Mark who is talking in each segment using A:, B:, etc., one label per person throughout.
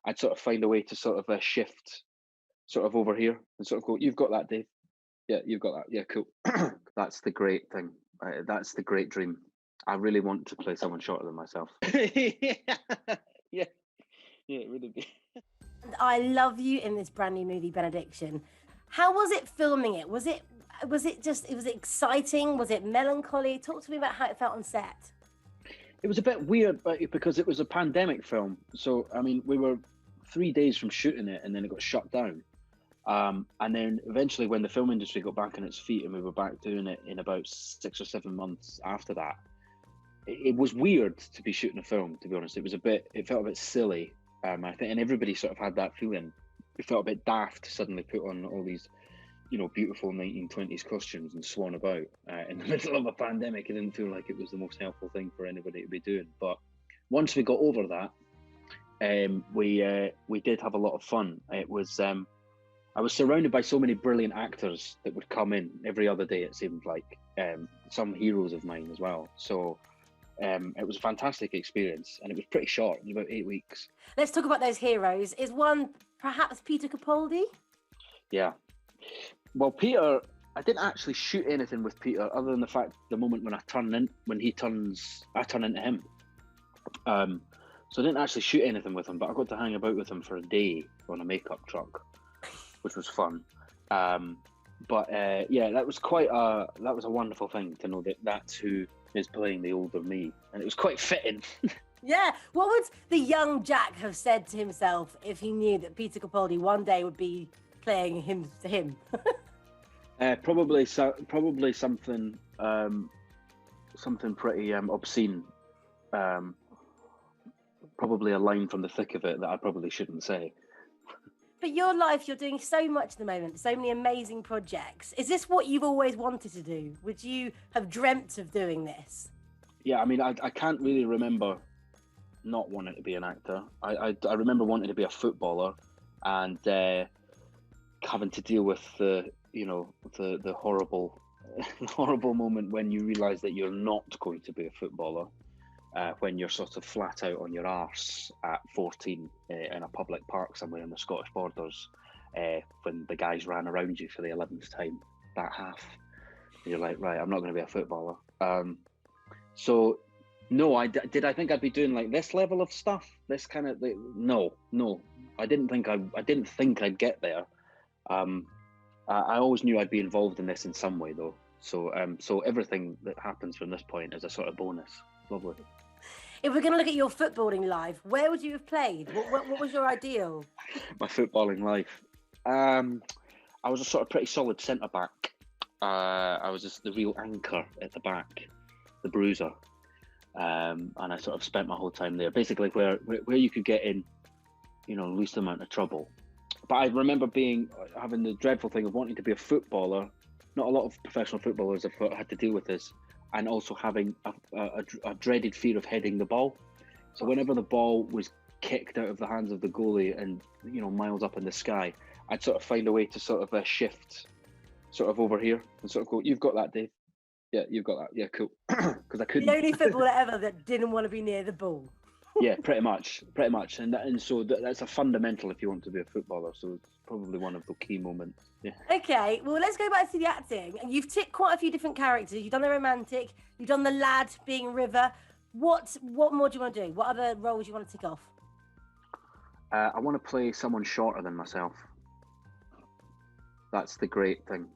A: I'd sort of find a way to sort of shift sort of over here and sort of go, "You've got that, Dave. Yeah, you've got that. Yeah, cool." That's the great thing. That's the great dream. I really want to play someone shorter than myself. Yeah, yeah, yeah, it would be.
B: And I love you in this brand new movie, Benediction. How was it filming it? Was it exciting? Was it melancholy? Talk to me about how it felt on set.
A: It was a bit weird, but because it was a pandemic film. So I mean, we were 3 days from shooting it, and then it got shut down. And then eventually, when the film industry got back on its feet, and we were back doing it in about 6 or 7 months after that, it was weird to be shooting a film. To be honest, it felt a bit silly. I think, and everybody sort of had that feeling. It felt a bit daft to suddenly put on all these, beautiful 1920s costumes and swan about in the middle of a pandemic. It didn't feel like it was the most helpful thing for anybody to be doing. But once we got over that, we did have a lot of fun. It was I was surrounded by so many brilliant actors that would come in every other day. It seemed like some heroes of mine as well. So it was a fantastic experience, and it was pretty short. It was about 8 weeks.
B: Let's talk about those heroes. Is one perhaps Peter Capaldi?
A: Yeah. Well, Peter, I didn't actually shoot anything with Peter other than the fact the moment when I turn into him. So I didn't actually shoot anything with him, but I got to hang about with him for a day on a makeup truck, which was fun. But that was a wonderful thing to know that that's who is playing the older me, and it was quite fitting.
B: Yeah. What would the young Jack have said to himself if he knew that Peter Capaldi one day would be playing him to him?
A: Probably something pretty obscene. Probably a line from the thick of it that I probably shouldn't say.
B: But your life, you're doing so much at the moment, so many amazing projects. Is this what you've always wanted to do? Would you have dreamt of doing this?
A: Yeah, I mean, I can't really remember not wanting to be an actor. I remember wanting to be a footballer, and having to deal with the horrible horrible moment when you realise that you're not going to be a footballer. When you're sort of flat out on your arse at 14 in a public park somewhere in the Scottish borders, when the guys ran around you for the 11th time, that half, you're like, right, I'm not going to be a footballer. So, no, I think I'd be doing like this level of stuff. This kind of no, I didn't think I'd get there. I always knew I'd be involved in this in some way, though. So everything that happens from this point is a sort of bonus. Lovely.
B: If we're going to look at your footballing life, where would you have played? What was your ideal?
A: My footballing life. I was a sort of pretty solid centre back. I was just the real anchor at the back, the bruiser, and I sort of spent my whole time there. Basically, where you could get in, least amount of trouble. But I remember having the dreadful thing of wanting to be a footballer. Not a lot of professional footballers have had to deal with this. And also having a dreaded fear of heading the ball. So whenever the ball was kicked out of the hands of the goalie and, miles up in the sky, I'd sort of find a way to sort of shift sort of over here and sort of go, "You've got that, Dave. Yeah, you've got that. Yeah, cool." Because I couldn't.
B: The only footballer ever that didn't want to be near the ball.
A: Yeah, pretty much. And so that's a fundamental if you want to be a footballer. So it's probably one of the key moments. Yeah.
B: Okay, well, let's go back to the acting. You've ticked quite a few different characters. You've done the romantic, you've done the lad being River. What more do you want to do? What other roles do you want to tick off?
A: I want to play someone shorter than myself. That's the great thing.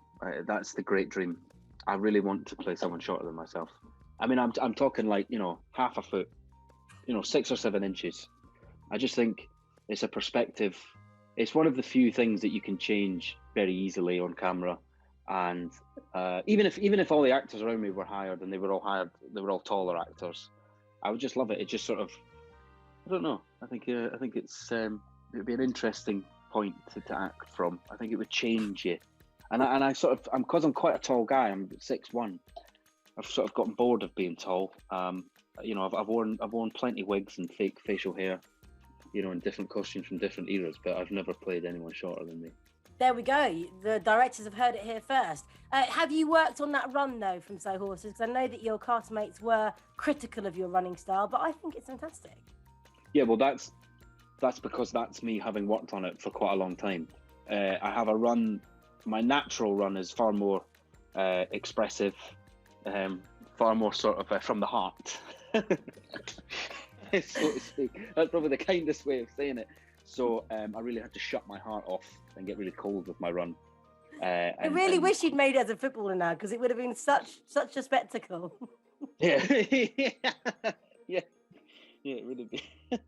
A: That's the great dream. I really want to play someone shorter than myself. I mean, I'm talking like, half a foot, 6 or 7 inches. I just think it's a perspective. It's one of the few things that you can change very easily on camera. And even if all the actors around me were hired and they were all taller actors, I would just love it. It just sort of, I don't know. I think it's it would be an interesting point to act from. I think it would change you. And I sort of, because I'm quite a tall guy. I'm 6'1". I've sort of gotten bored of being tall. I've worn plenty of wigs and fake facial hair, in different costumes from different eras, but I've never played anyone shorter than me.
B: There we go. The directors have heard it here first. Have you worked on that run, though, from So Horses? Because I know that your castmates were critical of your running style, but I think it's fantastic.
A: Yeah, well, that's that's because that's me having worked on it for quite a long time. I have a run. My natural run is far more expressive, far more sort of from the heart, so to speak. That's probably the kindest way of saying it. So I really had to shut my heart off and get really cold with my run.
B: I really wish you'd made it as a footballer now, because it would have been such a spectacle.
A: Yeah, yeah, yeah, it would have been.